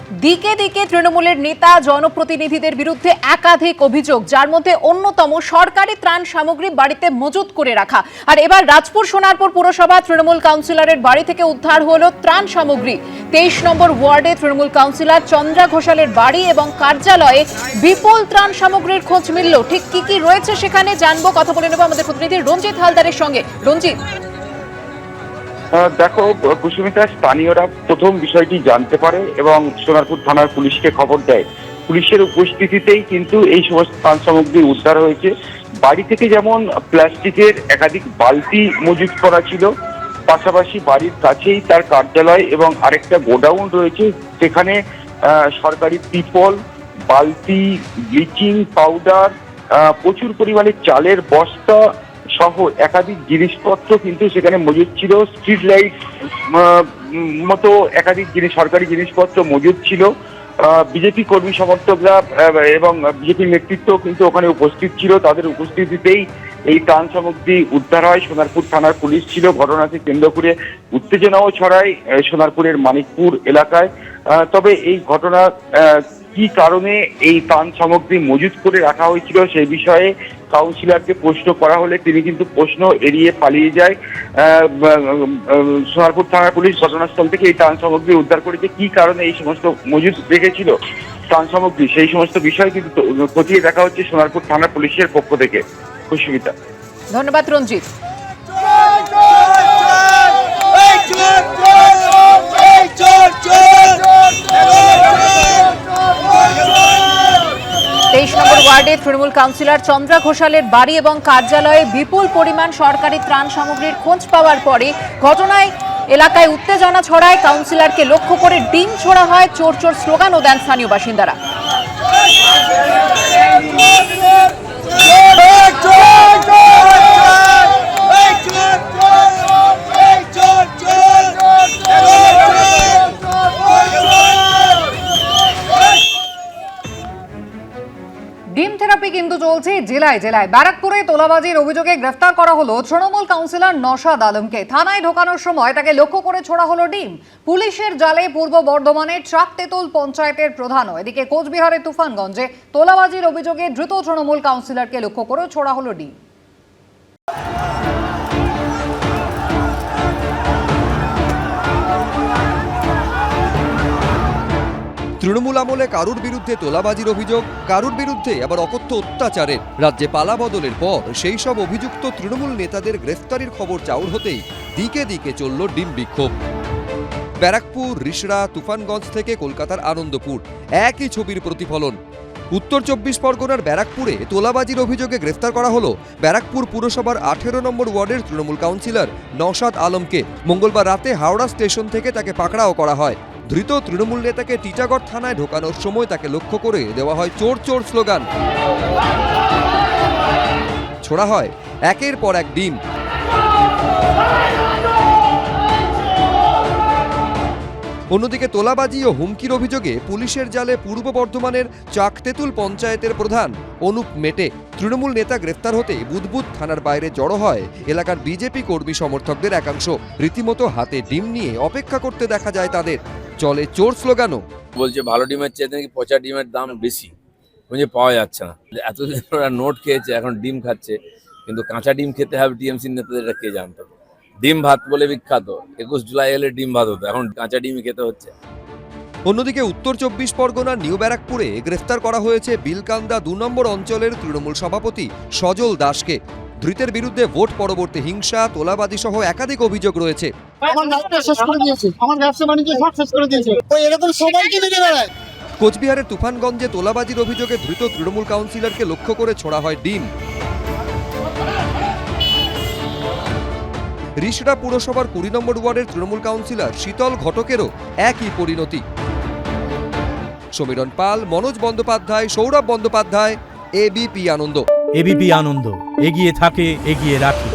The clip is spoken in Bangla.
দিকে দিকে তৃণমূলের নেতা জনপ্রতিনিধিদের বিরুদ্ধে একাধিক অভিযোগ, যার মধ্যে অন্যতম সরকারি ত্রাণ সামগ্রী বাড়িতে মজুত করে রাখা। আর এবার রাজপুর সোনারপুর পুরসভা তৃণমূল কাউন্সিলরের বাড়ি থেকে উদ্ধার হলো ত্রাণ সামগ্রী। 23 নম্বর ওয়ার্ডে তৃণমূল কাউন্সিলর চন্দ্রা ঘোষালের বাড়ি এবং কার্যালয়ে বিপুল ত্রাণ সামগ্রীর খোঁজ মিলল। ঠিক কি কি রয়েছে সেখানে জানবো, কথা বলে নেব আমাদের প্রতিনিধি রঞ্জিত হালদারের সঙ্গে। রঞ্জিত, দেখো কুসুমিতা, স্থানীয়রা প্রথম বিষয়টি জানতে পারে এবং সোনারপুর থানার পুলিশকে খবর দেয়। পুলিশের উপস্থিতিতেই কিন্তু এই সমস্ত ত্রাণ সামগ্রী উদ্ধার হয়েছে। বাড়ি থেকে যেমন প্লাস্টিকের একাধিক বালতি মজুত করা ছিল, পাশাপাশি বাড়ির কাছেই তার কার্যালয় এবং আরেকটা গোডাউন রয়েছে, সেখানে সরকারি ত্রিপল, বালতি, ব্লিচিং পাউডার, প্রচুর পরিমাণে চালের বস্তা সহ একাধিক জিনিসপত্র কিন্তু সেখানে মজুদ ছিল। স্ট্রিট লাইট মতো একাধিক সরকারি জিনিসপত্র মজুদ ছিল। বিজেপি কর্মী সমর্থকরা এবং বিজেপির নেতৃত্ব কিন্তু ওখানে উপস্থিত ছিল। তাদের উপস্থিতিতেই এই ত্রাণ সামগ্রী উদ্ধার হয়। সোনারপুর থানার পুলিশ ছিল। ঘটনাকে কেন্দ্র করে উত্তেজনাও ছড়ায় সোনারপুরের মানিকপুর এলাকায়। তবে এই ঘটনা কি কারণে এই ত্রাণ সামগ্রী মজুত করে রাখা হয়েছিল সেই বিষয়ে কাউন্সিলরকে প্রশ্ন করা হলে তিনি কিন্তু প্রশ্ন এড়িয়ে পালিয়ে যায়। সোনারপুর থানার পুলিশ ঘটনাস্থল থেকে এই ত্রাণ সামগ্রী উদ্ধার করেছে। কি কারণে এই সমস্ত মজুত রেখেছিল ত্রাণ সামগ্রী, সেই সমস্ত বিষয় কিন্তু খতিয়ে দেখা হচ্ছে সোনারপুর থানার পুলিশের পক্ষ থেকে। খুশিমিতা, ধন্যবাদ রঞ্জিত। ওয়ার্ডে তৃণমূল কাউন্সিলর চন্দ্রা ঘোষালের বাড়ি এবং কার্যালয়ে বিপুল পরিমাণ সরকারি ত্রাণ সামগ্রীর খোঁজ পাওয়ার পরে ঘটনায় এলাকায় উত্তেজনা ছড়ায়। কাউন্সিলরকে লক্ষ্য করে ডিম ছোড়া হয়, চোর চোর স্লোগানও দেন স্থানীয় বাসিন্দারা। ডিম থেরাপি কিন্তু চলছে জেলায় জেলায়। ব্যারাকপুরে তোলাবাজির অভিযোগে গ্রেফতার করা হলো তৃণমূল কাউন্সিলর নওশাদ আলমকে। থানায় ঢোকানোর সময় তাকে লক্ষ্য করে ছোড়া হলো ডিম। পুলিশের জালে পূর্ব বর্ধমানের ট্রাকতেতুল পঞ্চায়েতের প্রধানও। এদিকে কোচবিহারের তুফানগঞ্জে তোলাবাজির অভিযোগে ধৃত তৃণমূল কাউন্সিলরকে লক্ষ্য করে ছোড়া হলো ডিম। তৃণমূল আমলে কারুর বিরুদ্ধে তোলাবাজির অভিযোগ, কারুর বিরুদ্ধে আবার অকথ্য অত্যাচারের। রাজ্যে পালা বদলের পর সেই সব অভিযুক্ত তৃণমূল নেতাদের গ্রেফতারির খবর চাউর হতেই দিকে দিকে চলল ডিম বিক্ষোভ। ব্যারাকপুর, রিষড়া, তুফানগঞ্জ থেকে কলকাতার আনন্দপুর, একই ছবির প্রতিফলন। উত্তর 24 পরগনার ব্যারাকপুরে তোলাবাজির অভিযোগে গ্রেফতার করা হলো ব্যারাকপুর পুরসভার 18 নম্বর ওয়ার্ডের তৃণমূল কাউন্সিলর নওশাদ আলমকে। মঙ্গলবার রাতে হাওড়া স্টেশন থেকে তাকে পাকড়াও করা হয়। ধৃত তৃণমূল নেতাকে টিটাগড় থানায় ঢোকানোর সময় তাকে লক্ষ্য করে দেওয়া হয় চোর চোর স্লোগান। ছোড়া হয় একের পর এক ডিম। অন্যদিকে তোলাবাজি ও হুমকির অভিযোগে পুলিশের জালে পূর্ব বর্ধমানের চাকতেতুল পঞ্চায়েতের প্রধান অনুপ মেটে। তৃণমূল নেতা গ্রেফতার হতে বুদবুদ থানার বাইরে জড়ো হয় এলাকার বিজেপি কর্মী সমর্থকদের একাংশ। রীতিমতো হাতে ডিম নিয়ে অপেক্ষা করতে দেখা যায় তাদের। চলে চোর স্লোগানও। বলছে ভালো ডিমের চেয়ে নাকি পচা ডিমের দাম বেশি, বুঝে পাওয়া যাচ্ছে না। এতদিন ওরা নোট খেয়েছে, এখন ডিম খাচ্ছে, কিন্তু কাঁচা ডিম খেতে হবে টিএমসি নেতাদের, কে জানতো? ডিম ভাত বলে বিখ্যাত, 21 জুলাই এলে ডিম ভাত হতো, এখন কাঁচা ডিমই খেতে হচ্ছে। অন্যদিকে উত্তর 24 পরগনার নিউ ব্যারাকপুরে গ্রেফতার করা হয়েছে বিলকান্দা 2 নম্বর অঞ্চলের তৃণমূল সভাপতি সজল দাসকে। ধৃতের বিরুদ্ধে ভোট পরবর্তী হিংসা, তোলাবাজি সহ একাধিক অভিযোগ রয়েছে। কোচবিহারের তুফানগঞ্জে তোলাবাজির অভিযোগে ধৃত তৃণমূল কাউন্সিলরকে লক্ষ্য করে ছোড়া হয় ডিম। রিষড়া পুরসভার 20 নম্বর ওয়ার্ডের তৃণমূল কাউন্সিলর শীতল ঘটকেরও একই পরিণতি। সমীরণ পাল, মনোজ বন্দ্যোপাধ্যায়, সৌরভ বন্দ্যোপাধ্যায়, এবিপি আনন্দ। এবিপি আনন্দ, এগিয়ে থাকে, এগিয়ে রাখে।